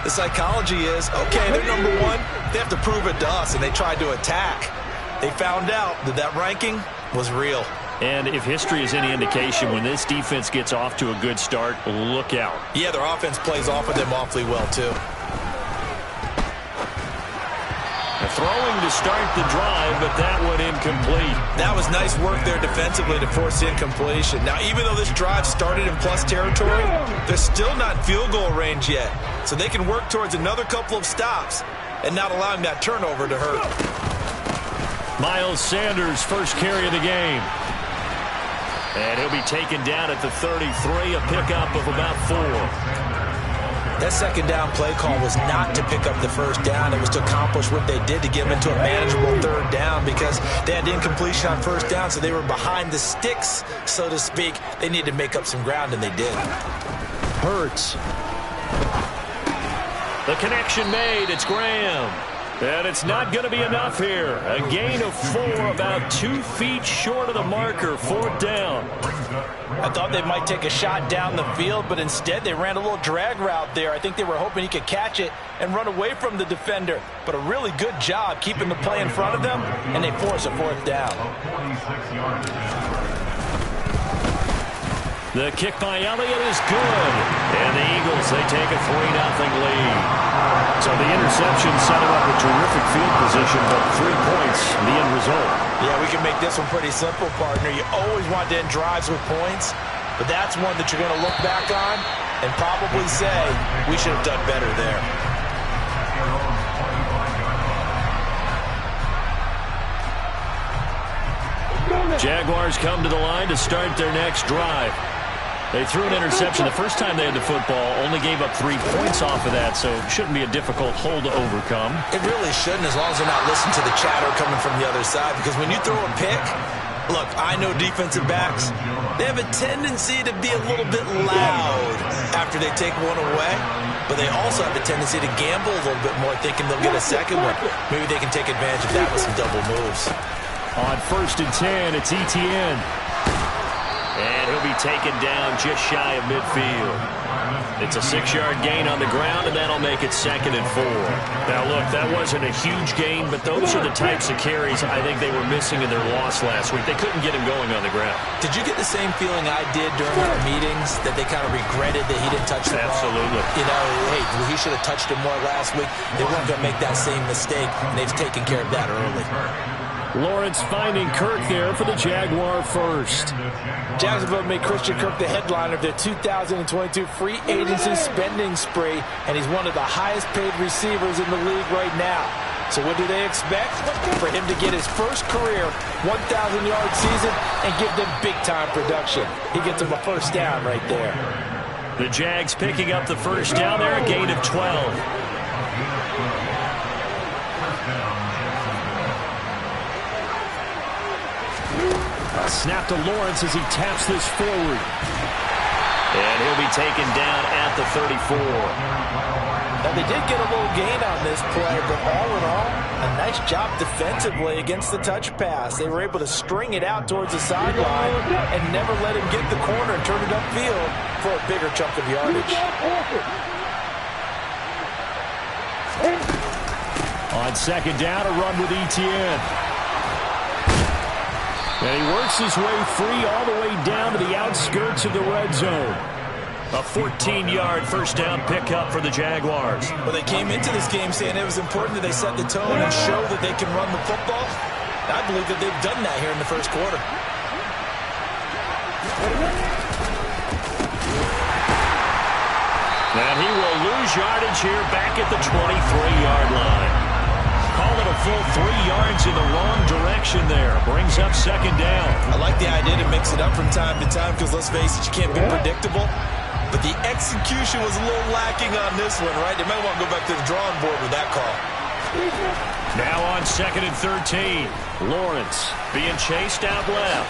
The psychology is, okay, they're number one. They have to prove it to us, and they tried to attack. They found out that that ranking was real. And if history is any indication, when this defense gets off to a good start, look out. Yeah, their offense plays off of them awfully well, too. Throwing to start the drive, but that one incomplete. That was nice work there defensively to force the incompletion. Now, even though this drive started in plus territory, they're still not in field goal range yet. So they can work towards another couple of stops and not allowing that turnover to hurt. Miles Sanders, first carry of the game. And he'll be taken down at the 33, a pickup of about 4. That second down play call was not to pick up the first down. It was to accomplish what they did to get them into a manageable third down because they had incompletion on first down, so they were behind the sticks, so to speak. They needed to make up some ground, and they did. Hurts. The connection made. It's Graham. And it's not going to be enough here. A gain of 4, about 2 feet short of the marker, 4th down. I thought they might take a shot down the field, but instead they ran a little drag route there. I think they were hoping he could catch it and run away from the defender. But a really good job keeping the play in front of them, and they force a 4th down. The kick by Elliott is good. And the Eagles, they take a 3-0 lead. So the interception set him up a terrific field position, but 3 points, the end result. Yeah, we can make this one pretty simple, partner. You always want to end drives with points, but that's one that you're going to look back on and probably say, we should have done better there. Jaguars come to the line to start their next drive. They threw an interception the first time they had the football, only gave up 3 points off of that, so it shouldn't be a difficult hole to overcome. It really shouldn't, as long as they're not listening to the chatter coming from the other side, because when you throw a pick, look, I know defensive backs, they have a tendency to be a little bit loud after they take one away, but they also have a tendency to gamble a little bit more, thinking they'll get a second one. Maybe they can take advantage of that with some double moves. On 1st and 10, it's Etienne. And he'll be taken down just shy of midfield. It's a 6-yard gain on the ground, and that'll make it 2nd and 4. Now, look, that wasn't a huge gain, but those are the types of carries I think they were missing in their loss last week. They couldn't get him going on the ground. Did you get the same feeling I did during our meetings, that they kind of regretted that he didn't touch the ball? Absolutely. You know, hey, he should have touched it more last week. They weren't going to make that same mistake, and they've taken care of that early. Lawrence finding Kirk there for the Jaguar first. Jacksonville made Christian Kirk the headliner of their 2022 free agency spending spree, and he's one of the highest paid receivers in the league right now. So what do they expect? For him to get his first career 1,000-yard season and give them big-time production. He gets them a first down right there. The Jags picking up the first down there, a gain of 12. Snap to Lawrence as he taps this forward. And he'll be taken down at the 34. Now, they did get a little gain on this play, but all in all, a nice job defensively against the touch pass. They were able to string it out towards the sideline and never let him get the corner and turn it upfield for a bigger chunk of yardage. On 2nd down, a run with Etienne. And he works his way free all the way down to the outskirts of the red zone. A 14-yard first down pickup for the Jaguars. Well, they came into this game saying it was important that they set the tone and show that they can run the football. I believe that they've done that here in the first quarter. And he will lose yardage here back at the 23-yard line. Call it a full 3 yards in the wrong direction there. Brings up 2nd down. I like the idea to mix it up from time to time because, let's face it, you can't be predictable. But the execution was a little lacking on this one, right? They might want to go back to the drawing board with that call. Now on 2nd and 13. Lawrence being chased out left.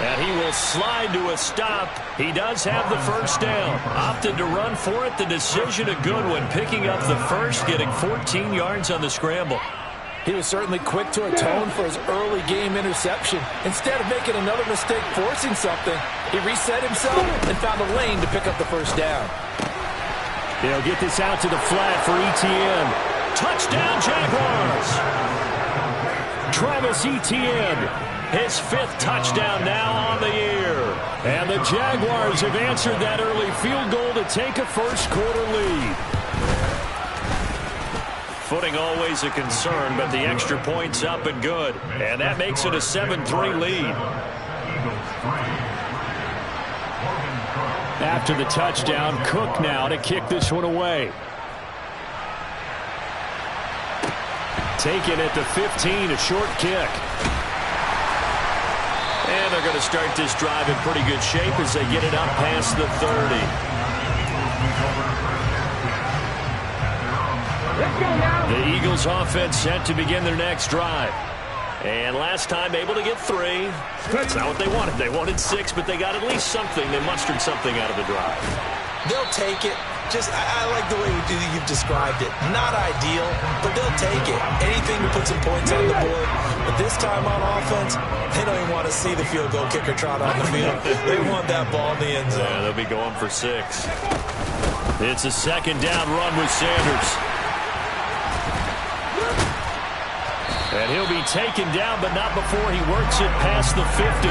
And he will slide to a stop. He does have the first down. Opted to run for it. The decision a good one. Picking up the first, getting 14 yards on the scramble. He was certainly quick to atone for his early game interception. Instead of making another mistake forcing something, he reset himself and found a lane to pick up the first down. They'll get this out to the flat for Etienne. Touchdown, Jaguars! Travis Etienne, his 5th touchdown now on the year. And the Jaguars have answered that early field goal to take a first-quarter lead. Footing always a concern, but the extra point's up and good. And that makes it a 7-3 lead. After the touchdown, Cook now to kick this one away. Taken at the 15, a short kick. And they're going to start this drive in pretty good shape as they get it up past the 30. The Eagles offense set to begin their next drive. And last time able to get 3. That's not what they wanted. They wanted 6, but they got at least something. They mustered something out of the drive. They'll take it. I like the way you've described it. Not ideal, but they'll take it. Anything to put some points on the board. But this time on offense, they don't even want to see the field goal kicker trot on the field. They want that ball in the end zone. Yeah, they'll be going for 6. It's a 2nd down run with Sanders. And he'll be taken down, but not before he works it past the 50.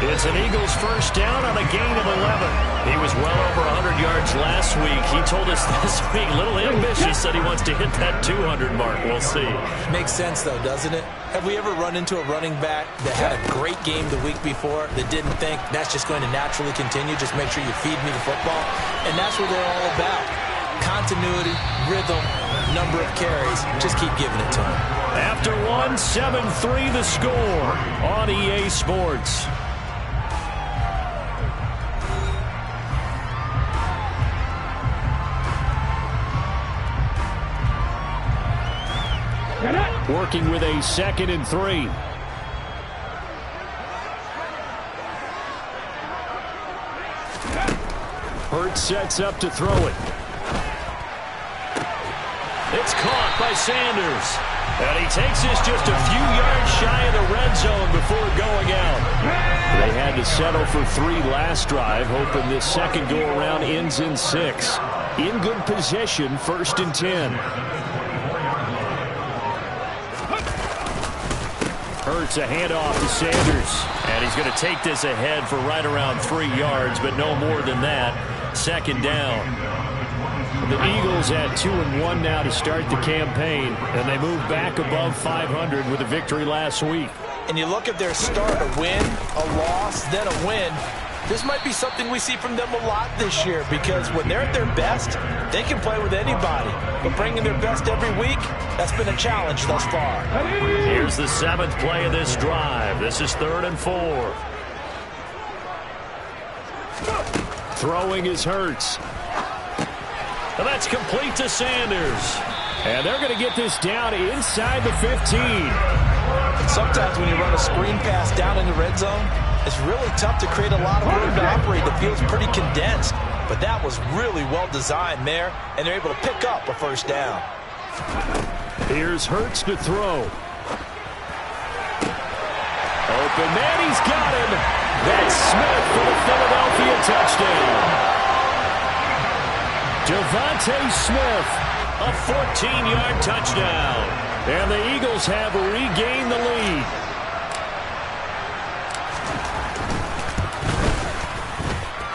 It's an Eagles first down on a gain of 11. He was well over 100 yards last week. He told us this week, a little ambitious, said he wants to hit that 200 mark. We'll see. Makes sense, though, doesn't it? Have we ever run into a running back that had a great game the week before that didn't think that's just going to naturally continue? Just make sure you feed me the football. And that's what they're all about. Continuity, rhythm, number of carries. Just keep giving it to them. After 1, 7-3 the score on EA Sports. Working with a 2nd and 3. Hurts sets up to throw it. It's caught by Sanders. And he takes this just a few yards shy of the red zone before going out. They had to settle for 3 last drive, hoping this second go-around ends in 6. In good position, 1st and 10. Hurts a handoff to Sanders. And he's going to take this ahead for right around 3 yards, but no more than that. 2nd down. The Eagles at 2-1 now to start the campaign, and they move back above 500 with a victory last week. And you look at their start, a win, a loss, then a win. This might be something we see from them a lot this year, because when they're at their best, they can play with anybody. But bringing their best every week, that's been a challenge thus far. Here's the 7th play of this drive. This is 3rd and 4. Throwing is Hurts. And that's complete to Sanders. And they're going to get this down inside the 15. Sometimes when you run a screen pass down in the red zone, it's really tough to create a lot of room to operate. The field's pretty condensed. But that was really well designed there, and they're able to pick up a 1st down. Here's Hurts to throw. Open man, he's got him. That's Smith for the Philadelphia touchdown. Devontae Smith, a 14-yard touchdown. And the Eagles have regained the lead.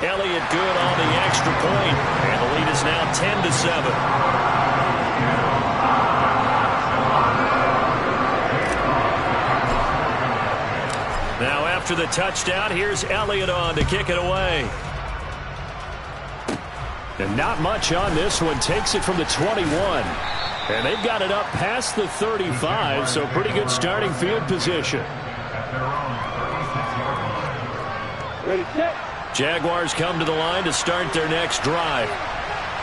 Elliott good on the extra point, and the lead is now 10-7. Now after the touchdown, here's Elliott on to kick it away. And not much on this one. Takes it from the 21. And they've got it up past the 35, so pretty good starting field position. Ready, set. Jaguars come to the line to start their next drive.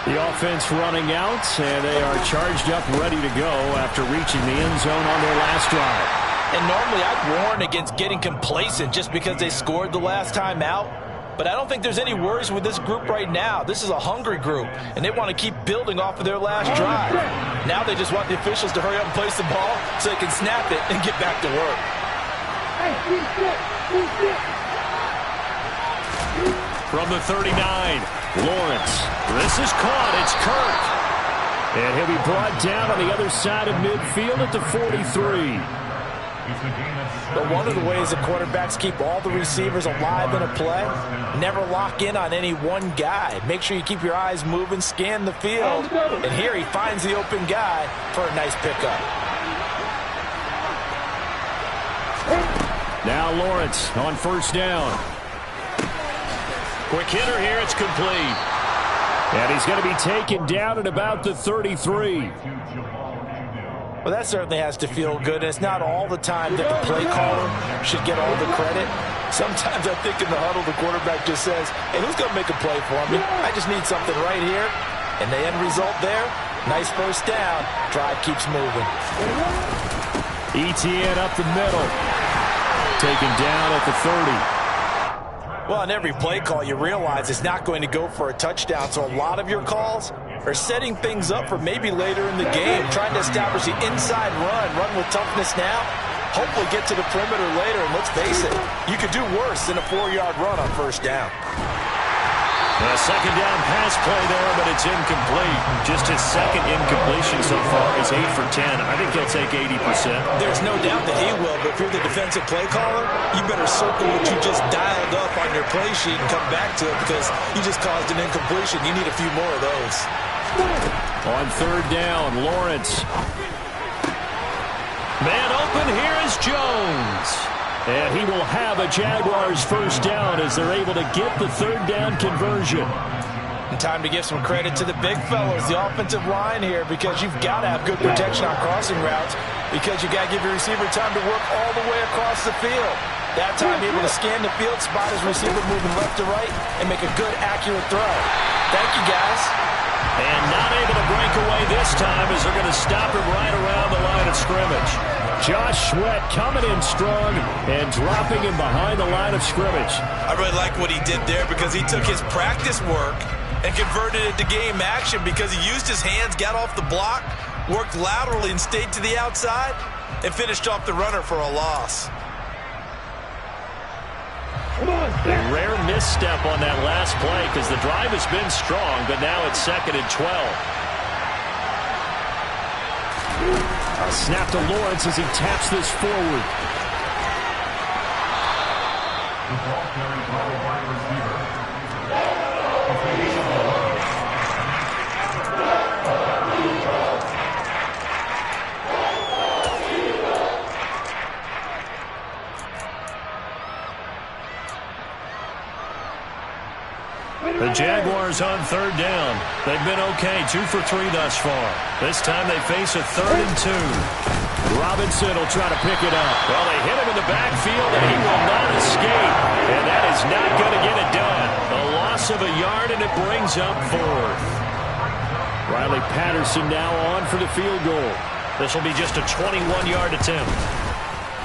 The offense running out, and they are charged up, ready to go after reaching the end zone on their last drive. And normally I'd warn against getting complacent just because they scored the last time out. But I don't think there's any worries with this group right now. This is a hungry group, and they want to keep building off of their last drive. Now they just want the officials to hurry up and place the ball so they can snap it and get back to work. From the 39, Lawrence. This is caught. It's Kirk. And he'll be brought down on the other side of midfield at the 43. But one of the ways that quarterbacks keep all the receivers alive in a play, never lock in on any one guy. Make sure you keep your eyes moving, scan the field. And here he finds the open guy for a nice pickup. Now Lawrence on first down. Quick hitter here. It's complete. And he's going to be taken down at about the 33. Well, that certainly has to feel good. And it's not all the time that the play caller should get all the credit. Sometimes I think in the huddle, the quarterback just says, hey, who's going to make a play for me? I just need something right here. And the end result there, nice first down. Drive keeps moving. ETN up the middle. Taken down at the 30. Well, on every play call, you realize it's not going to go for a touchdown. So a lot of your calls are setting things up for maybe later in the game, trying to establish the inside run with toughness now, hopefully get to the perimeter later. And let's face it, you could do worse than a 4-yard run on first down. A second down pass play there, but it's incomplete. Just his second incompletion so far is 8 for 10. I think he'll take 80%. There's no doubt that he will, but if you're the defensive play caller, you better circle what you just dialed up on your play sheet and come back to it because you just caused an incompletion. You need a few more of those. On third down, Lawrence. Man open, here is Jones. And he will have a Jaguars first down as they're able to get the third down conversion. And time to give some credit to the big fellows, the offensive line here, because you've got to have good protection on crossing routes because you've got to give your receiver time to work all the way across the field. That time able to scan the field, spot his receiver moving left to right, and make a good, accurate throw. Thank you, guys. And not able to break away this time as they're going to stop him right around the line of scrimmage. Josh Sweat coming in strong and dropping him behind the line of scrimmage. I really like what he did there because he took his practice work and converted it to game action because he used his hands, got off the block, worked laterally and stayed to the outside, and finished off the runner for a loss. A rare misstep on that last play because the drive has been strong, but now it's 2nd and 12. A snap to Lawrence as he taps this forward. The Jaguars on third down. They've been okay, 2 for 3 thus far. This time they face a 3rd and 2. Robinson will try to pick it up. Well, they hit him in the backfield, and he will not escape. And that is not going to get it done. A loss of a yard, and it brings up 4th. Riley Patterson now on for the field goal. This will be just a 21-yard attempt.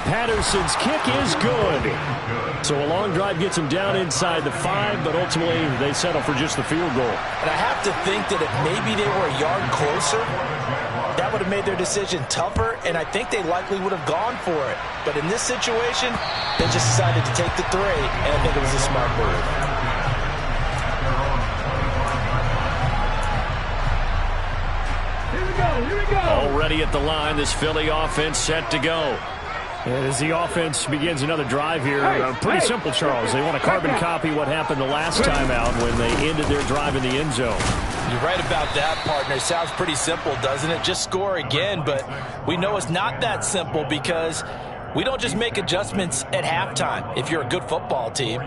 Patterson's kick is good. So a long drive gets him down inside the 5, but ultimately they settle for just the field goal. And I have to think that if maybe they were a yard closer, that would have made their decision tougher, and I think they likely would have gone for it. But in this situation, they just decided to take the 3, and I think it was a smart move. Here we go. Already at the line, this Philly offense set to go. And as the offense begins another drive here, pretty simple, Charles. They want to carbon copy what happened the last time out when they ended their drive in the end zone. You're right about that, partner. Sounds pretty simple, doesn't it? Just score again, but we know it's not that simple because we don't just make adjustments at halftime. If you're a good football team,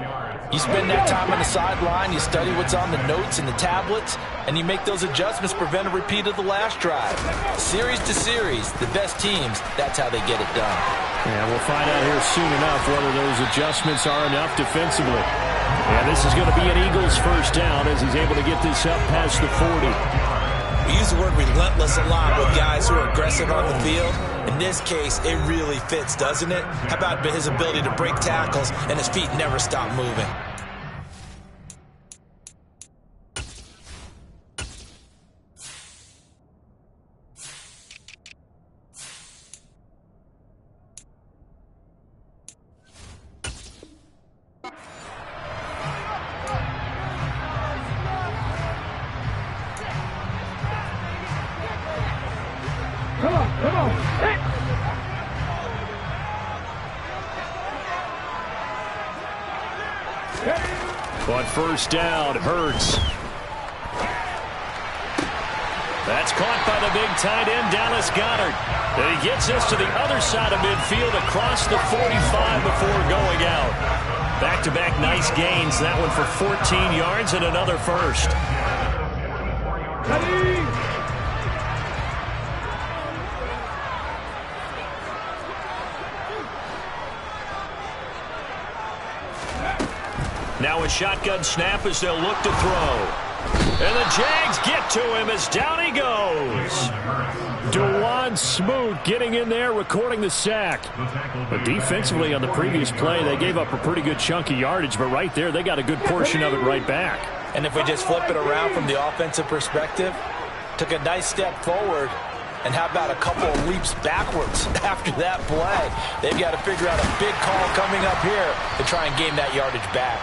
you spend that time on the sideline, you study what's on the notes and the tablets, and you make those adjustments, prevent a repeat of the last drive. Series to series, the best teams, that's how they get it done. And we'll find out here soon enough whether those adjustments are enough defensively. And this is going to be an Eagles first down as he's able to get this up past the 40. We use the word relentless a lot with guys who are aggressive on the field. In this case, it really fits, doesn't it? How about his ability to break tackles and his feet never stop moving? first down. Hurts. That's caught by the big tight end, Dallas Goedert. And he gets this to the other side of midfield across the 45 before going out. Back-to-back nice gains. That one for 14 yards and another first. Now a shotgun snap as they'll look to throw. And the Jags get to him as down he goes. DeJuan Smoot getting in there, recording the sack. But defensively on the previous play, they gave up a pretty good chunk of yardage, but right there, they got a good portion of it right back. And if we just flip it around from the offensive perspective, took a nice step forward, and how about a couple of leaps backwards after that play? They've got to figure out a big call coming up here to try and gain that yardage back.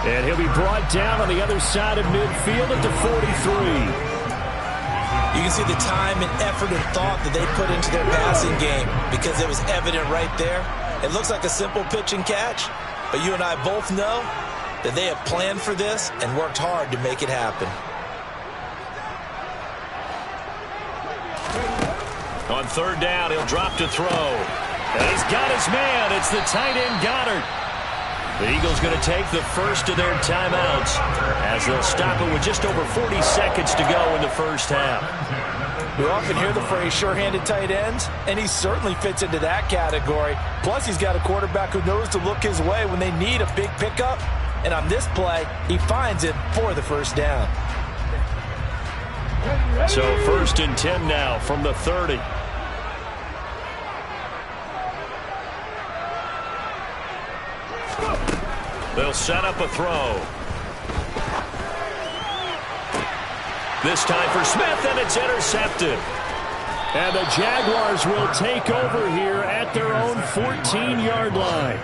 And he'll be brought down on the other side of midfield at the 43. You can see the time and effort and thought that they put into their passing game because it was evident right there. It looks like a simple pitch and catch, but you and I both know that they have planned for this and worked hard to make it happen. On third down, he'll drop to throw. And he's got his man. It's the tight end Goddard. The Eagles going to take the first of their timeouts as they'll stop it with just over 40 seconds to go in the first half. We often hear the phrase sure-handed tight ends, and he certainly fits into that category. Plus, he's got a quarterback who knows to look his way when they need a big pickup. And on this play, he finds it for the first down. So first and 10 now from the 30. They'll set up a throw. This time for Smith, and it's intercepted. And the Jaguars will take over here at their own 14-yard line.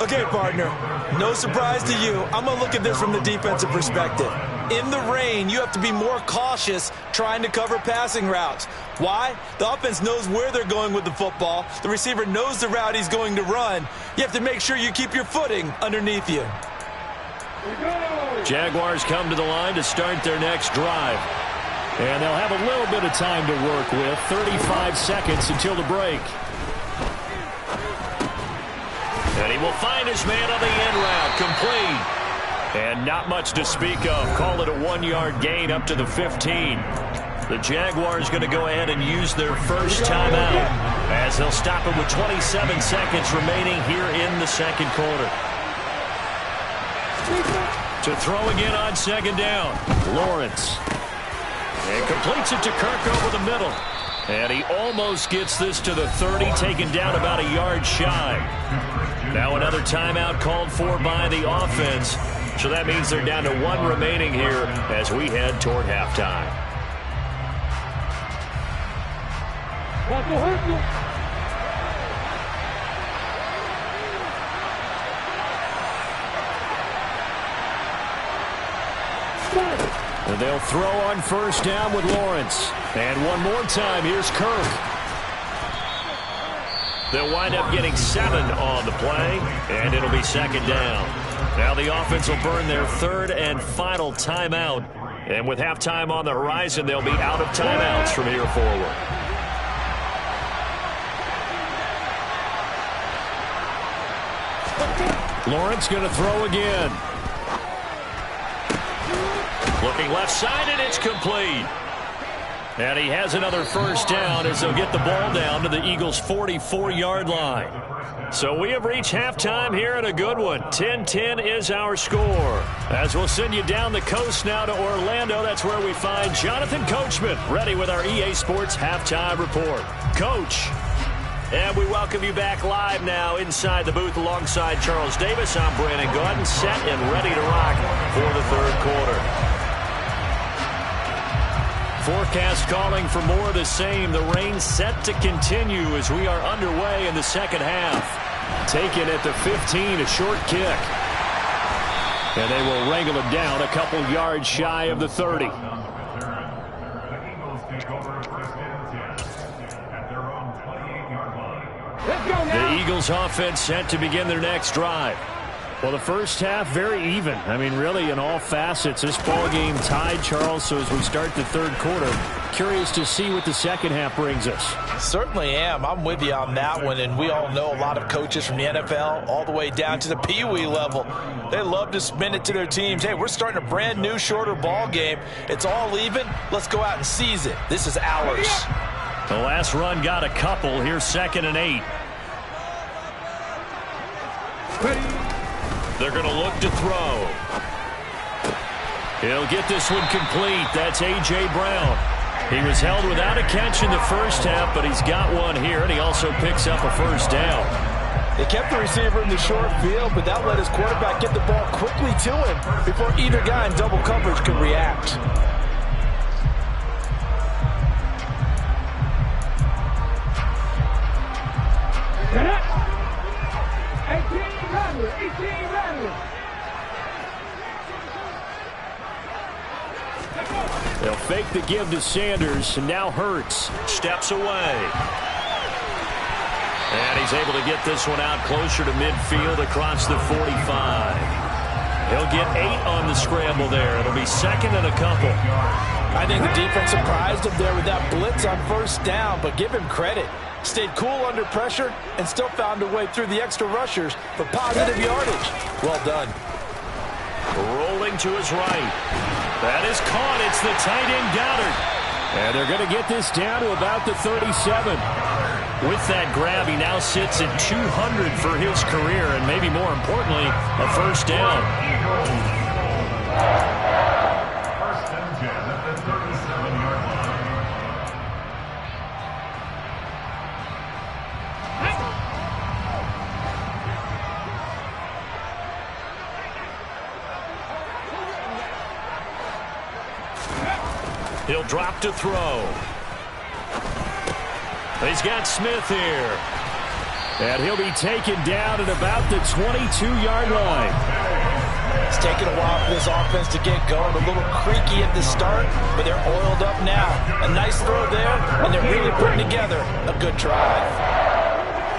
Okay, partner, no surprise to you. I'm going to look at this from the defensive perspective. In the rain, you have to be more cautious trying to cover passing routes. Why? The offense knows where they're going with the football. The receiver knows the route he's going to run. You have to make sure you keep your footing underneath you. Jaguars come to the line to start their next drive. And they'll have a little bit of time to work with. 35 seconds until the break. And he will find his man on the end route. Complete. And not much to speak of. Call it a 1-yard gain up to the 15. The Jaguars going to go ahead and use their first timeout as they'll stop it with 27 seconds remaining here in the second quarter. To throw again on second down. Lawrence. And completes it to Kirk over the middle. And he almost gets this to the 30, taken down about a yard shy. Now another timeout called for by the offense. So that means they're down to one remaining here as we head toward halftime. And they'll throw on first down with Lawrence. And one more time, here's Kirk. They'll wind up getting 7 on the play, and it'll be second down. Now the offense will burn their third and final timeout. And with halftime on the horizon, they'll be out of timeouts from here forward. Lawrence going to throw again. Looking left side, and it's complete. And he has another first down as they'll get the ball down to the Eagles' 44-yard line. So we have reached halftime here in a good one. 10-10 is our score. As we'll send you down the coast now to Orlando, that's where we find Jonathan Coachman ready with our EA Sports Halftime Report. Coach. And we welcome you back live now inside the booth alongside Charles Davis. I'm Brandon Gordon, set and ready to rock for the third quarter. Forecast calling for more of the same. The rain set to continue as we are underway in the second half. Taken at the 15, a short kick. And they will wrangle it down a couple yards shy of the 30. The Eagles offense set to begin their next drive. Well, the first half, very even. I mean, really, in all facets, this ball game tied, Charles. So as we start the third quarter, curious to see what the second half brings us. Certainly am. I'm with you on that one. And we all know a lot of coaches from the NFL all the way down to the Pee-wee level. They love to spin it to their teams. Hey, we're starting a brand new, shorter ball game. It's all even. Let's go out and seize it. This is ours. The last run got a couple. Here's 2nd and 8. They're going to look to throw. He'll get this one complete. That's A.J. Brown. He was held without a catch in the first half, but he's got one here, and he also picks up a first down. They kept the receiver in the short field, but that let his quarterback get the ball quickly to him before either guy in double coverage could react. They'll fake the give to Sanders, and now Hurts steps away. And he's able to get this one out closer to midfield across the 45. He'll get 8 on the scramble there. It'll be 2nd and a couple. I think the defense surprised him there with that blitz on first down, but give him credit. Stayed cool under pressure and still found a way through the extra rushers for positive yardage. Well done. Rolling to his right. That is caught. It's the tight end Goddard. And they're going to get this down to about the 37. With that grab, he now sits at 200 for his career, and maybe more importantly, a first down. First and 10 at the 37-yard line. He'll drop to throw. He's got Smith here. And he'll be taken down at about the 22-yard line. It's taken a while for this offense to get going. A little creaky at the start, but they're oiled up now. A nice throw there, and they're really putting together a good drive.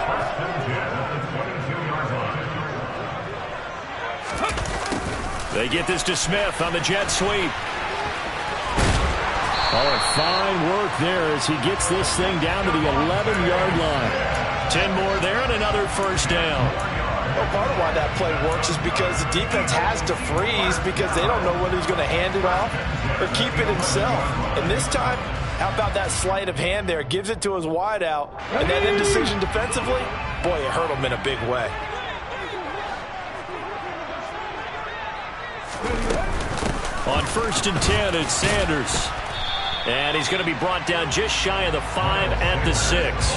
First and 10 at the 22-yard line. They get this to Smith on the jet sweep. Oh, and fine work there as he gets this thing down to the 11-yard line. 10 more there and another first down. Well, part of why that play works is because the defense has to freeze because they don't know whether he's going to hand it off or keep it himself. And this time, how about that sleight of hand there? Gives it to his wideout. And that indecision defensively, boy, it hurt him in a big way. On 1st and 10, it's Sanders. And he's going to be brought down just shy of the 5 at the 6.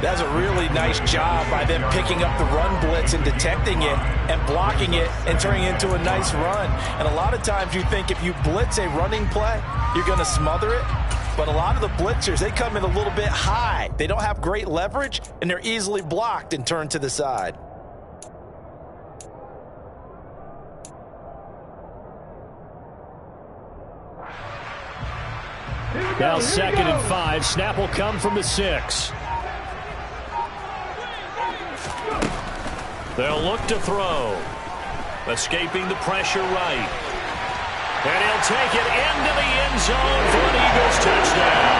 That's a really nice job by them picking up the run blitz and detecting it and blocking it and turning it into a nice run. And a lot of times you think if you blitz a running play, you're going to smother it. But a lot of the blitzers, they come in a little bit high. They don't have great leverage, and they're easily blocked and turned to the side. Now 2nd and 5. Snap will come from the 6. They'll look to throw. Escaping the pressure right. And he'll take it into the end zone for an Eagles touchdown.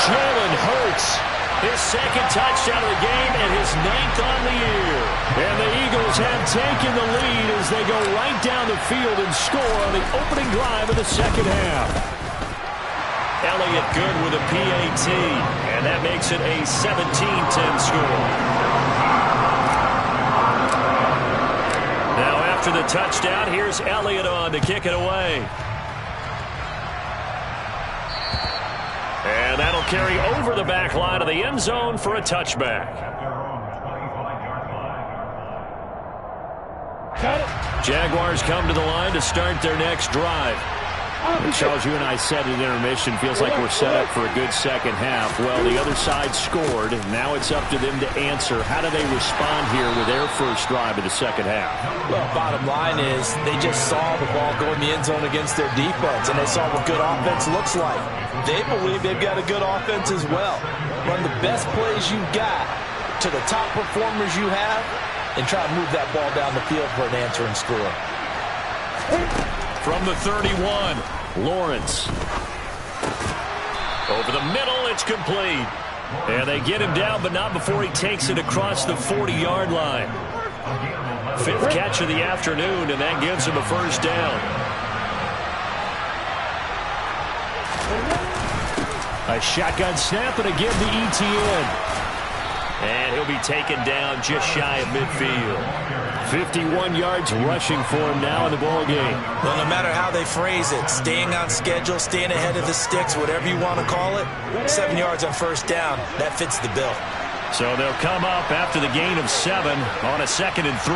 Jalen Hurts, his 2nd touchdown of the game and his 9th on the year. And the Eagles have taken the lead as they go right down the field and score on the opening drive of the second half. Elliott good with a PAT, and that makes it a 17-10 score. Now after the touchdown, here's Elliott on to kick it away. And that'll carry over the back line of the end zone for a touchback. Jaguars come to the line to start their next drive. Charles, you and I said at intermission, feels like we're set up for a good second half. Well, the other side scored. Now it's up to them to answer. How do they respond here with their first drive of the second half? Well, bottom line is they just saw the ball go in the end zone against their defense, and they saw what good offense looks like. They believe they've got a good offense as well. Run the best plays you've got to the top performers you have, and try to move that ball down the field for an answering score. From the 31, Lawrence. Over the middle, it's complete. And they get him down, but not before he takes it across the 40-yard line. 5th catch of the afternoon, and that gives him a first down. A shotgun snap and again to ETN. And he'll be taken down just shy of midfield. 51 yards rushing for him now in the ballgame. Well, no matter how they phrase it, staying on schedule, staying ahead of the sticks, whatever you want to call it, 7 yards on first down, that fits the bill. So they'll come up after the gain of 7 on a 2nd and 3.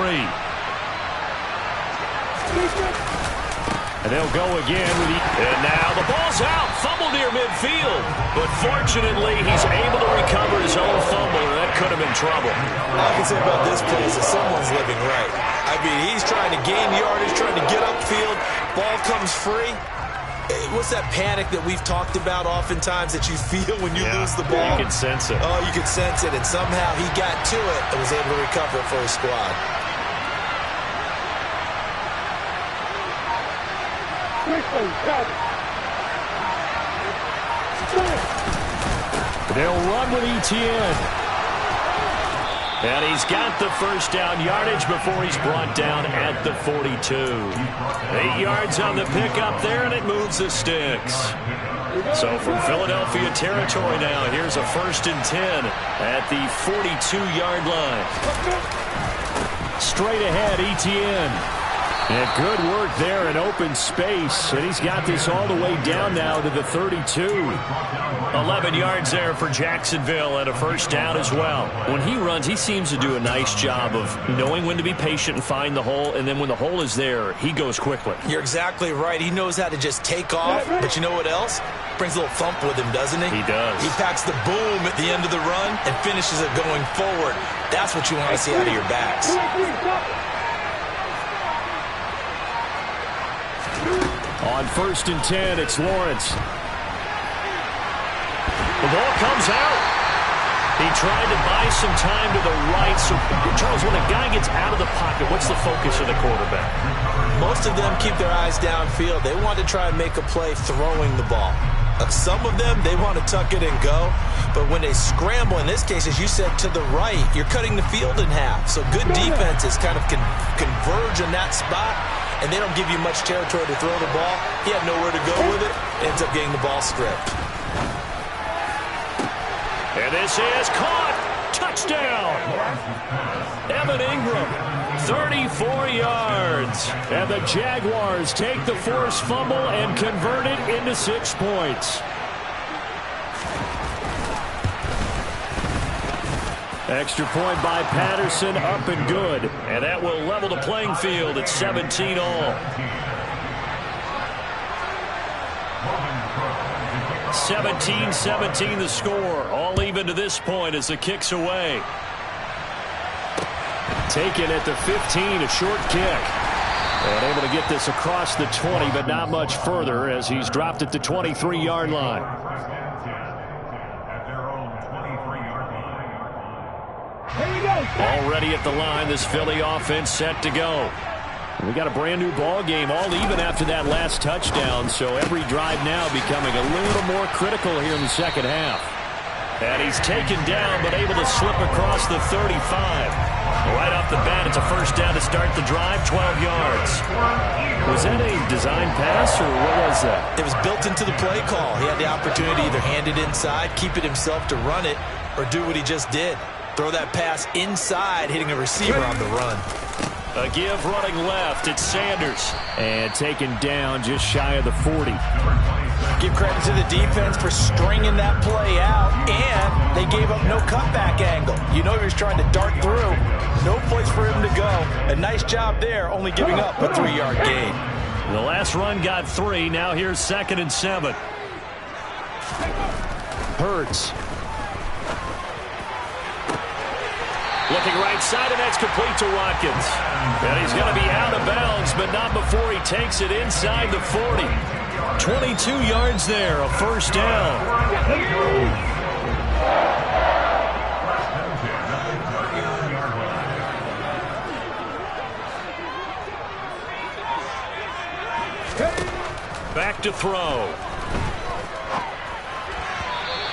And they'll go again with and now the ball's out. Fumble near midfield. But fortunately, he's able to recover his own fumble, and that could have been trouble. All I can say about this play is that someone's living right. I mean, he's trying to gain yardage, trying to get upfield. Ball comes free. What's that panic that we've talked about oftentimes that you feel when you lose the ball? You can sense it. Oh, you can sense it. And somehow he got to it and was able to recover it for his squad. They'll run with ETN. And he's got the first down yardage before he's brought down at the 42. 8 yards on the pickup there, and it moves the sticks. So from Philadelphia territory now, here's a 1st and 10 at the 42-yard line. Straight ahead, ETN. And good work there in open space. And he's got this all the way down now to the 32. 11 yards there for Jacksonville and a first down as well. When he runs, he seems to do a nice job of knowing when to be patient and find the hole. And then when the hole is there, he goes quickly. You're exactly right. He knows how to just take off. But you know what else? Brings a little thump with him, doesn't he? He does. He packs the boom at the end of the run and finishes it going forward. That's what you want to see out of your backs. On 1st and 10, it's Lawrence. The ball comes out. He tried to buy some time to the right. So, Charles, when a guy gets out of the pocket, what's the focus of the quarterback? Most of them keep their eyes downfield. They want to try and make a play throwing the ball. Some of them, they want to tuck it and go. But when they scramble, in this case, as you said, to the right, you're cutting the field in half. So good defenses kind of converge in that spot, and they don't give you much territory to throw the ball. He had nowhere to go with it. Ends up getting the ball stripped. And this is caught. Touchdown. Evan Ingram, 34 yards. And the Jaguars take the forced fumble and convert it into 6 points. Extra point by Patterson, up and good. And that will level the playing field at 17 all. 17-17 the score. All even to this point as the kick's away. Taken at the 15, a short kick. And able to get this across the 20, but not much further as he's dropped at the 23-yard line. Already at the line, this Philly offense set to go. We got a brand new ball game, all even after that last touchdown, so every drive now becoming a little more critical here in the second half. And he's taken down, but able to slip across the 35. Right off the bat, it's a first down to start the drive, 12 yards. Was that a design pass, or what was that? It was built into the play call. He had the opportunity to either hand it inside, keep it himself to run it, or do what he just did. Throw that pass inside, hitting a receiver on the run. A give running left, it's Sanders. And taken down just shy of the 40. Give credit to the defense for stringing that play out, and they gave up no cutback angle. You know he was trying to dart through. No place for him to go. A nice job there, only giving up a 3-yard gain. The last run got 3. Now here's 2nd and 7. Hurts. Looking right side, and that's complete to Watkins. And he's going to be out of bounds, but not before he takes it inside the 40. 22 yards there, a first down. Back to throw.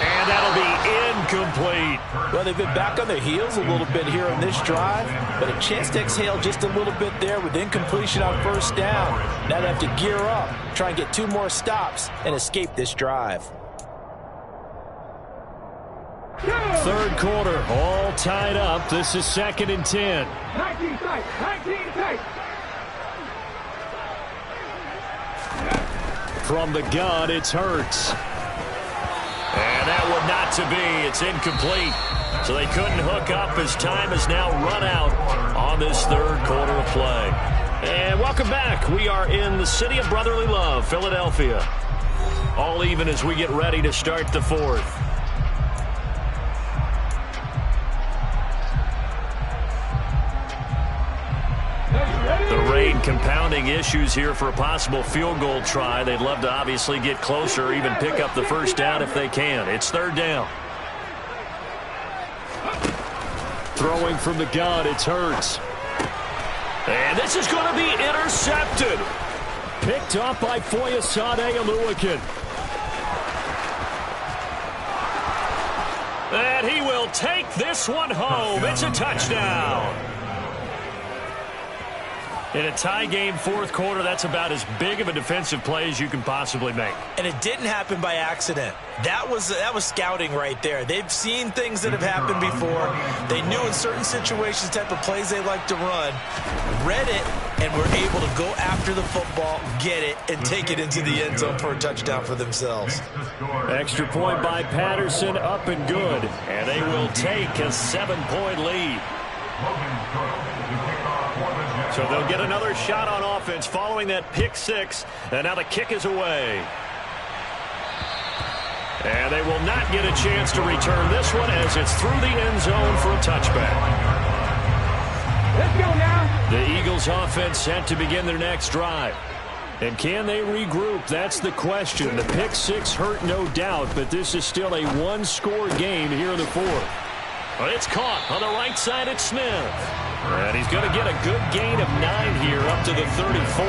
And that'll be incomplete. Well, they've been back on their heels a little bit here in this drive, but a chance to exhale just a little bit there with incompletion on first down. Now they have to gear up, try and get 2 more stops, and escape this drive. Third quarter, all tied up. This is 2nd and 10. 19 tight, 19 tight. From the gun, it's Hurts. And that one not to be. It's incomplete. So they couldn't hook up as time has now run out on this third quarter of play. And welcome back. We are in the city of brotherly love, Philadelphia. All even as we get ready to start the fourth. The rain compounding issues here for a possible field goal try. They'd love to obviously get closer, even pick up the first down if they can. It's 3rd down. Throwing from the gun, it's Hurts. And this is going to be intercepted. Picked up by Foyesade Oluwakin. And he will take this one home. It's a touchdown. In a tie game, 4th quarter, that's about as big of a defensive play as you can possibly make. And it didn't happen by accident. That was scouting right there. They've seen things that have happened before. They knew in certain situations the type of plays they like to run, read it, and were able to go after the football, get it, and take it into the end zone for a touchdown for themselves. Extra point by Patterson, up and good. And they will take a 7-point lead. So they'll get another shot on offense following that pick 6. And now the kick is away. And they will not get a chance to return this one as it's through the end zone for a touchback. Let's go now. The Eagles offense set to begin their next drive. And can they regroup? That's the question. The pick 6 hurt, no doubt, but this is still a 1-score game here in the 4th. Well, it's caught on the right side at Smith. And he's going to get a good gain of 9 here up to the 34.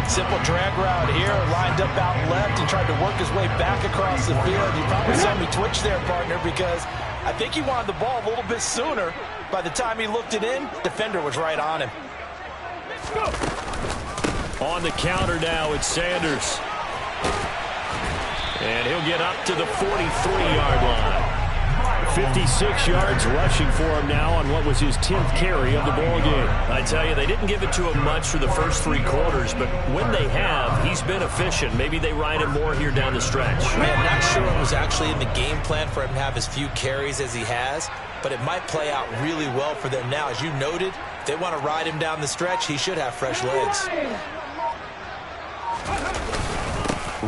Simple drag route here, lined up out left and tried to work his way back across the field. You probably saw me twitch there, partner, because I think he wanted the ball a little bit sooner. By the time he looked it in, defender was right on him. On the counter now, it's Sanders. And he'll get up to the 43-yard line. 56 yards rushing for him now on what was his 10th carry of the ball game. I tell you, they didn't give it to him much for the first 3 quarters, but when they have, he's been efficient. Maybe they ride him more here down the stretch. I'm not sure it was actually in the game plan for him to have as few carries as he has, but it might play out really well for them now. As you noted, if they want to ride him down the stretch, he should have fresh legs.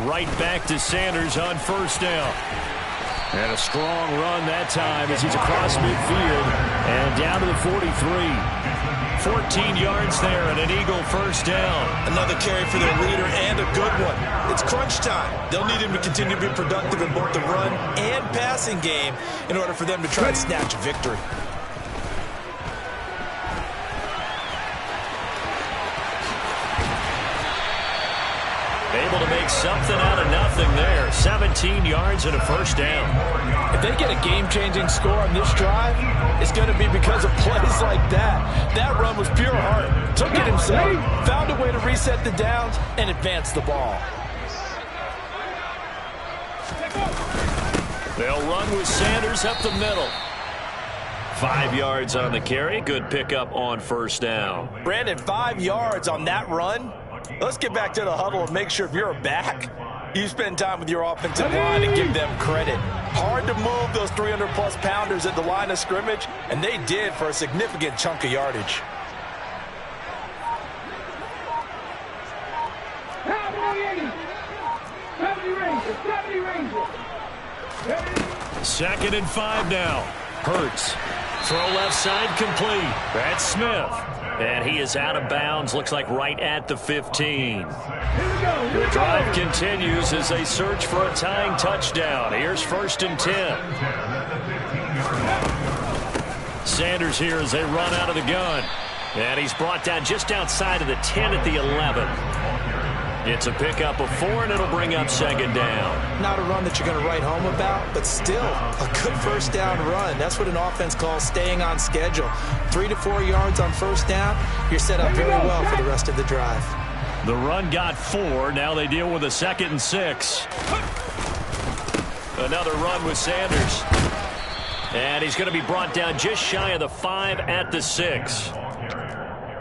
Right back to Sanders on first down. And a strong run that time as he's across midfield and down to the 43. 14 yards there and an Eagle first down. Another carry for their leader and a good one. It's crunch time. They'll need him to continue to be productive in both the run and passing game in order for them to try and snatch a victory. Able to make something out of nothing there. 17 yards and a first down. If they get a game-changing score on this drive, it's going to be because of plays like that. That run was pure heart. Took it himself, found a way to reset the downs, and advance the ball. They'll run with Sanders up the middle. 5 yards on the carry. Good pickup on first down. Brandon, 5 yards on that run. Let's get back to the huddle and make sure if you're a back, you spend time with your offensive line and give them credit. Hard to move those 300-plus pounders at the line of scrimmage, and they did for a significant chunk of yardage. Second and 5 now. Hurts. Throw left side complete. That's Smith. And he is out of bounds, looks like right at the 15. The drive continues as they search for a tying touchdown. Here's first and 10. Sanders here as they run out of the gun. And he's brought down just outside of the 10 at the 11. It's a pickup of 4, and it'll bring up second down. Not a run that you're going to write home about, but still a good first down run. That's what an offense calls staying on schedule. 3 to 4 yards on first down, you're set up very well for the rest of the drive. The run got 4. Now they deal with a 2nd and 6. Another run with Sanders. And he's going to be brought down just shy of the 5 at the 6.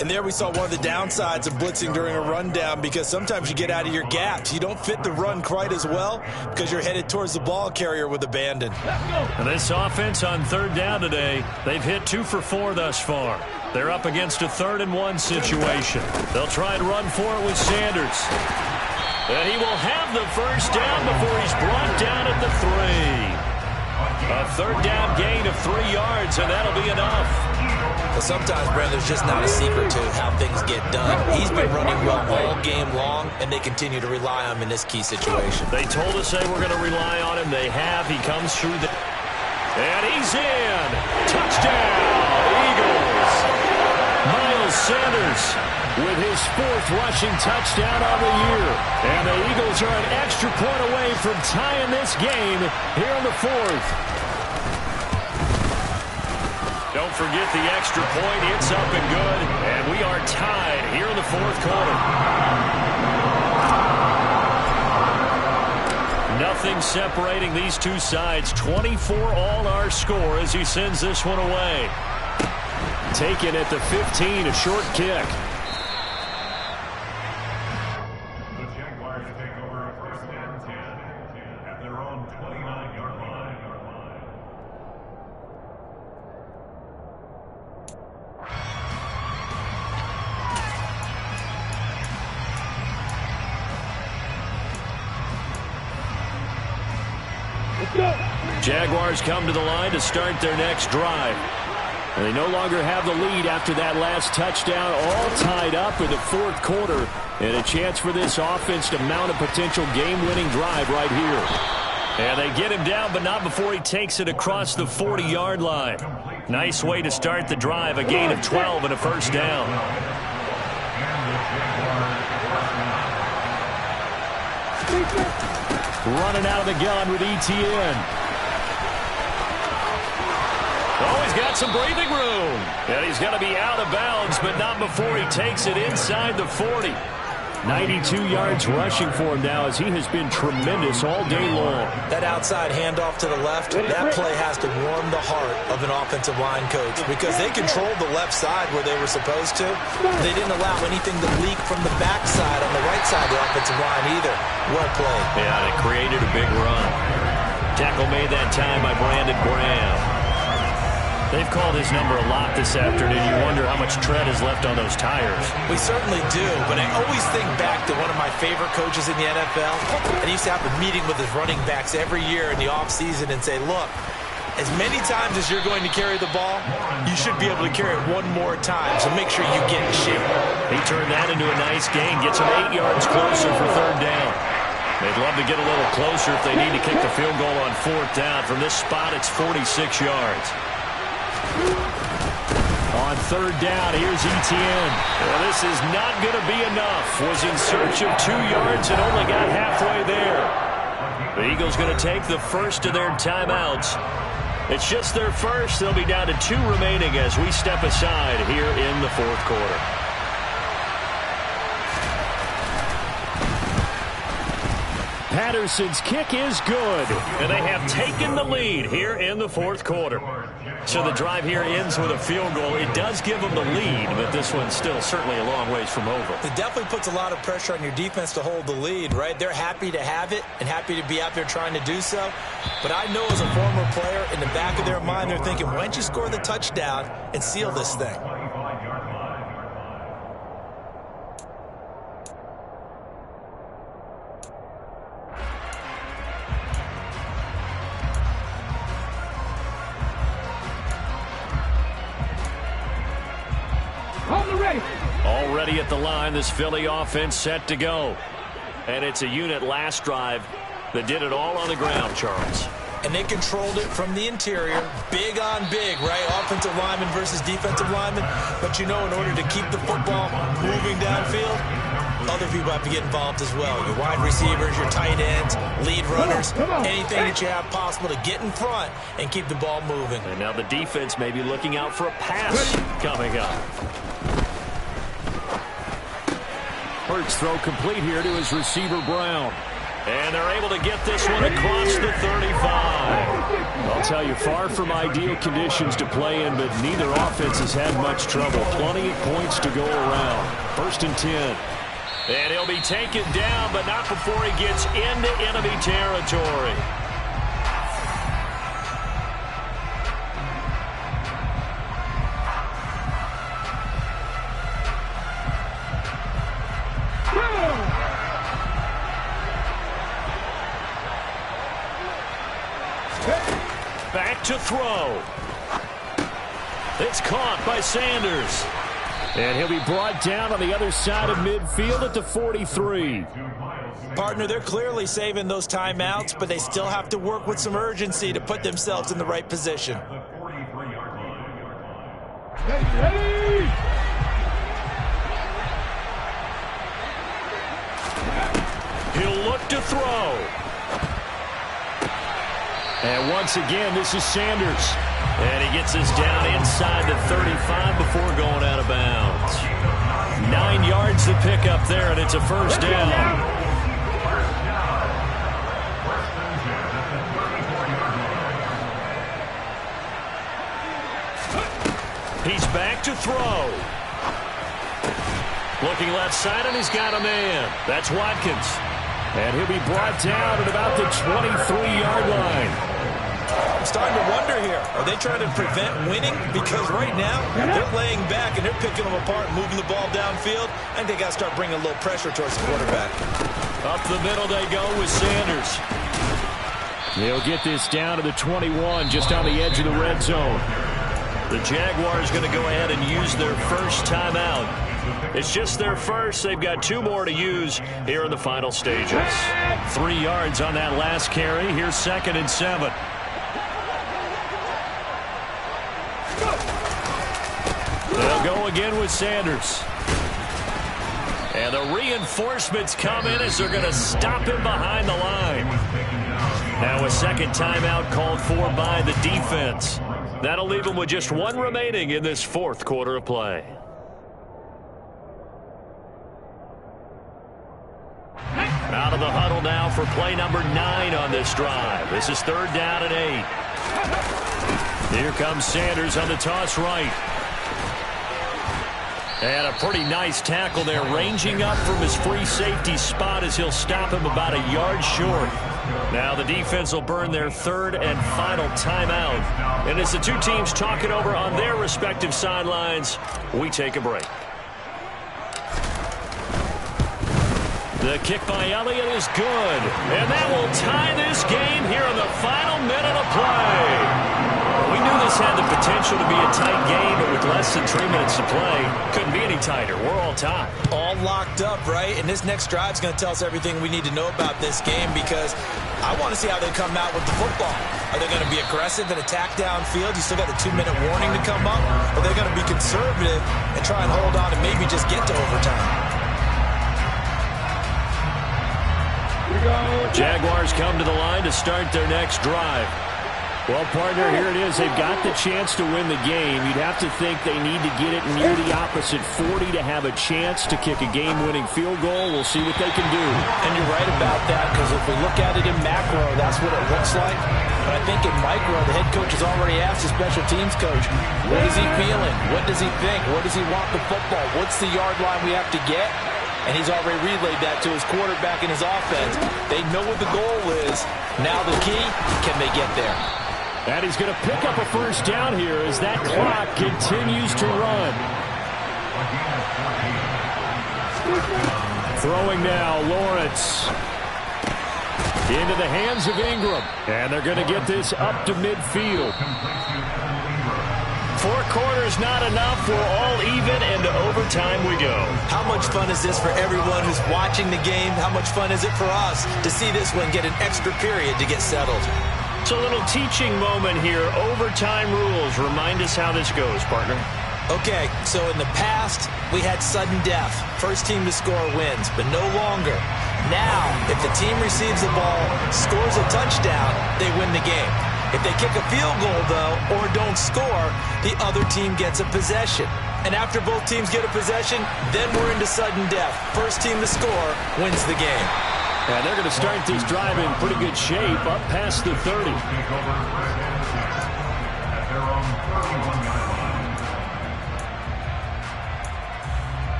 And there we saw one of the downsides of blitzing during a rundown, because sometimes you get out of your gaps. You don't fit the run quite as well because you're headed towards the ball carrier with abandon. And this offense on 3rd down today, they've hit 2 for 4 thus far. They're up against a 3rd and 1 situation. They'll try and run for it with Sanders. And he will have the first down before he's brought down at the 3. A 3rd down gain of 3 yards, and that'll be enough. Well, sometimes, Brandon, there's just not a secret to how things get done. He's been running well all game long, and they continue to rely on him in this key situation. They told us they were going to rely on him. They have. He comes through the... And he's in. Touchdown, Eagles. Miles Sanders with his 4th rushing touchdown on the year. And the Eagles are an extra point away from tying this game here in the 4th. Don't forget the extra point. It's up and good. And we are tied here in the 4th quarter. Nothing separating these two sides. 24 all our score as he sends this one away. Taken at the 15, a short kick. The Jaguars take over a 1st and 10 at their own 29-yard line. Jaguars come to the line to start their next drive. And they no longer have the lead after that last touchdown, all tied up in the 4th quarter. And a chance for this offense to mount a potential game-winning drive right here. And they get him down, but not before he takes it across the 40-yard line. Nice way to start the drive, a gain of 12 and a first down. Running out of the gun with ETN. Oh, he's got some breathing room. And he's going to be out of bounds, but not before he takes it inside the 40. 92 yards rushing for him now as he has been tremendous all day long. That outside handoff to the left, that play has to warm the heart of an offensive line coach because they controlled the left side where they were supposed to. They didn't allow anything to leak from the backside on the right side of the offensive line either. Well played. Yeah, they created a big run. Tackle made that time by Brandon Graham. They've called his number a lot this afternoon. You wonder how much tread is left on those tires. We certainly do, but I always think back to one of my favorite coaches in the NFL, and he used to have a meeting with his running backs every year in the offseason and say, look, as many times as you're going to carry the ball, you should be able to carry it one more time, so make sure you get in shape. He turned that into a nice gain, gets him 8 yards closer for 3rd down. They'd love to get a little closer if they need to kick the field goal on 4th down. From this spot, it's 46 yards. On 3rd down, here's Etienne. Well, this is not going to be enough. Was in search of 2 yards and only got halfway there. The Eagles going to take the first of their timeouts. It's just their first. They'll be down to 2 remaining as we step aside here in the 4th quarter. Patterson's kick is good, and they have taken the lead here in the 4th quarter. So the drive here ends with a field goal. It does give them the lead, but this one's still certainly a long ways from over. It definitely puts a lot of pressure on your defense to hold the lead, right? They're happy to have it and happy to be out there trying to do so. But I know as a former player, in the back of their mind, they're thinking, why don't you score the touchdown and seal this thing? Already at the line, this Philly offense set to go. And it's a unit last drive that did it all on the ground, Charles. And they controlled it from the interior, big on big, right? Offensive lineman versus defensive lineman. But you know, in order to keep the football moving downfield, other people have to get involved as well. Your wide receivers, your tight ends, lead runners, anything that you have possible to get in front and keep the ball moving. And now the defense may be looking out for a pass coming up. Hurts throw complete here to his receiver, Brown. And they're able to get this one across the 35. I'll tell you, far from ideal conditions to play in, but neither offense has had much trouble. Plenty of points to go around. 1st and 10. And he'll be taken down, but not before he gets into enemy territory. Back to throw. It's caught by Sanders. And he'll be brought down on the other side of midfield at the 43. Partner, they're clearly saving those timeouts, but they still have to work with some urgency to put themselves in the right position. He'll look to throw. And once again, this is Sanders. And he gets us down inside the 35 before going out of bounds. 9 yards to pick up there, and it's a 1st down. He's back to throw. Looking left side, and he's got a man. That's Watkins. And he'll be brought down at about the 23-yard line. I'm starting to wonder here. Are they trying to prevent winning? Because right now, they're laying back and they're picking them apart and moving the ball downfield. I think they got to start bringing a little pressure towards the quarterback. Up the middle they go with Sanders. They'll get this down to the 21, just on the edge of the red zone. The Jaguars going to go ahead and use their first timeout. It's just their first. They've got 2 more to use here in the final stages. 3 yards on that last carry. Here's 2nd and 7. They'll go again with Sanders. And the reinforcements come in as they're going to stop him behind the line. Now a second timeout called for by the defense. That'll leave them with just 1 remaining in this 4th quarter of play. Out of the huddle now for play number 9 on this drive. This is 3rd down and 8. Here comes Sanders on the toss right. And a pretty nice tackle there, ranging up from his free safety spot as he'll stop him about a yard short. Now the defense will burn their 3rd and final timeout. And as the 2 teams talk it over on their respective sidelines, we take a break. The kick by Elliott is good. And that will tie this game here in the final minute of play. We knew this had the potential to be a tight game, but with less than 3 minutes to play, couldn't be any tighter. We're all tied. All locked up, right? And this next drive is going to tell us everything we need to know about this game because I want to see how they come out with the football. Are they going to be aggressive and attack downfield? You still got the 2-minute warning to come up? Or are they going to be conservative and try and hold on and maybe just get to overtime? Jaguars come to the line to start their next drive. Well, partner, here it is. They've got the chance to win the game. You'd have to think they need to get it near the opposite 40 to have a chance to kick a game-winning field goal. We'll see what they can do. And you're right about that, because if we look at it in macro, that's what it looks like. But I think in micro, the head coach has already asked the special teams coach, what is he feeling? What does he think? Where does he want the football? What's the yard line we have to get? And he's already relayed that to his quarterback and his offense. They know what the goal is. Now the key, can they get there? And he's going to pick up a 1st down here as that clock continues to run. Throwing now, Lawrence. Into the hands of Ingram. And they're going to get this up to midfield. 4 quarters not enough. We're all even, and to overtime we go. How much fun is this for everyone who's watching the game? How much fun is it for us to see this one get an extra period to get settled? It's a little teaching moment here. Overtime rules. Remind us how this goes, partner. Okay, so in the past, we had sudden death. First team to score wins, but no longer. Now, if the team receives the ball, scores a touchdown, they win the game. If they kick a field goal, though, or don't score, the other team gets a possession. And after both teams get a possession, then we're into sudden death. First team to score wins the game. And they're going to start this drive in pretty good shape, up past the 30. At their own 31-yard line.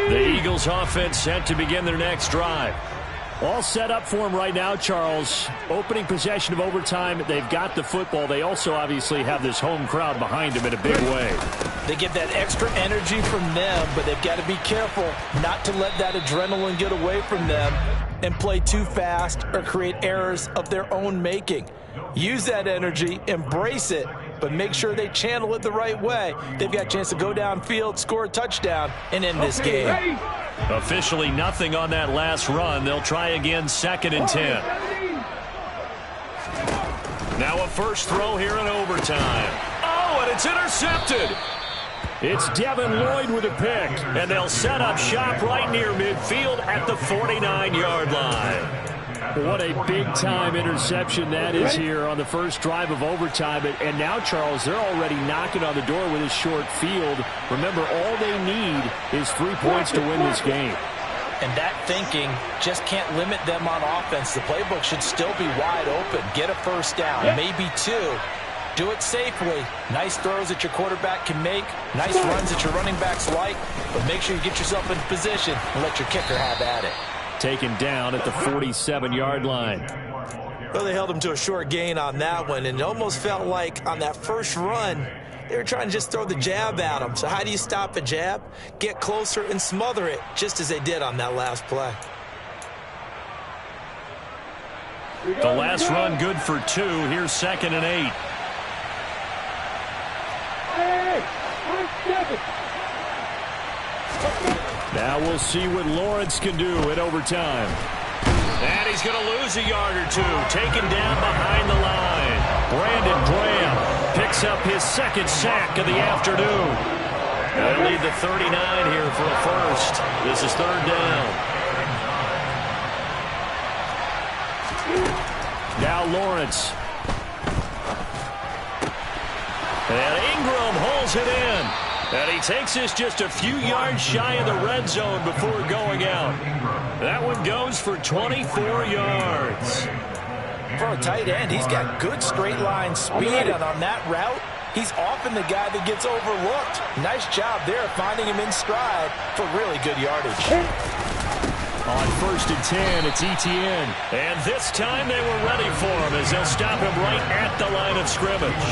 The Eagles offense set to begin their next drive. All set up for them right now, Charles. Opening possession of overtime. They've got the football. They also obviously have this home crowd behind them in a big way. They get that extra energy from them, but they've got to be careful not to let that adrenaline get away from them and play too fast or create errors of their own making. Use that energy, embrace it, but make sure they channel it the right way. They've got a chance to go downfield, score a touchdown, and end this game. Officially nothing on that last run. They'll try again, 2nd and 10. Now a first throw here in overtime. Oh, and it's intercepted. It's Devin Lloyd with a pick, and they'll set up shop right near midfield at the 49-yard line. What a big-time interception that is here on the first drive of overtime. And now, Charles, they're already knocking on the door with a short field. Remember, all they need is 3 points to win this game. And that thinking just can't limit them on offense. The playbook should still be wide open. Get a first down, maybe 2. Do it safely. Nice throws that your quarterback can make. Nice runs that your running backs like. But make sure you get yourself in position and let your kicker have at it. Taken down at the 47-yard line. Well, they held him to a short gain on that one, and it almost felt like on that first run, they were trying to just throw the jab at him. So how do you stop a jab? Get closer and smother it, just as they did on that last play. The last run good for 2. Here's 2nd and 8. Now we'll see what Lawrence can do in overtime. And he's going to lose a yard or 2. Taken down behind the line. Brandon Graham picks up his 2nd sack of the afternoon. They'll need the 39 here for a first. This is 3rd down. Now Lawrence. And Ingram holds it in. And he takes this just a few yards shy of the red zone before going out. That one goes for 24 yards. For a tight end, he's got good straight line speed, and on that route, he's often the guy that gets overlooked. Nice job there finding him in stride for really good yardage. On 1st and 10, it's ETN. And this time they were ready for him as they'll stop him right at the line of scrimmage.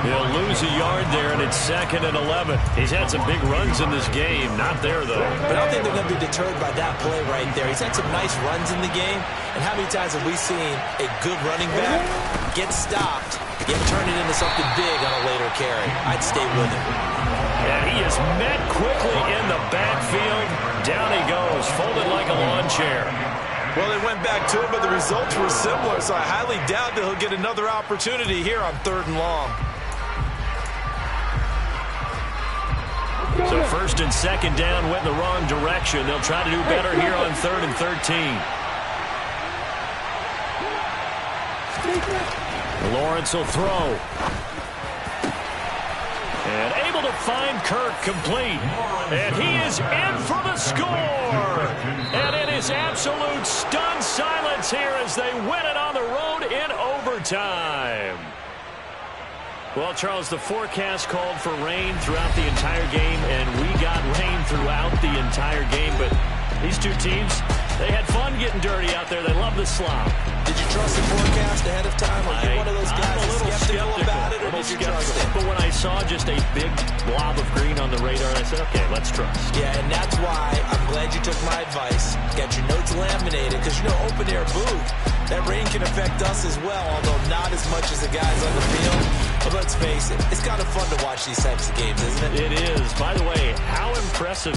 He'll lose a yard there, and it's 2nd and 11. He's had some big runs in this game. Not there, though. But I don't think they're going to be deterred by that play right there. He's had some nice runs in the game. And how many times have we seen a good running back get stopped, yet turn it into something big on a later carry? I'd stay with him. And he is met quickly in the backfield. Down he goes, folded like a lawn chair. Well, they went back to it, but the results were similar, so I highly doubt that he'll get another opportunity here on 3rd and long. So 1st and 2nd down went in the wrong direction. They'll try to do better here on 3rd and 13. Lawrence will throw. And able to find Kirk complete. And he is in for the score. And it is absolute stunned silence here as they win it on the road in overtime. Well, Charles, the forecast called for rain throughout the entire game, and we got rain throughout the entire game. But these two teams, they had fun getting dirty out there. They love the slop. Did you trust the forecast ahead of time? Or you one of those guys I'm a little skeptical about it, or did you trust it? But when I saw just a big blob of green on the radar, I said, okay, let's trust. Yeah, and that's why I'm glad you took my advice. Got your notes laminated, because, you know, open-air booth, that rain can affect us as well, although not as much as the guys on the field. But let's face it, it's kind of fun to watch these types of games, isn't it? It is. By the way, how impressive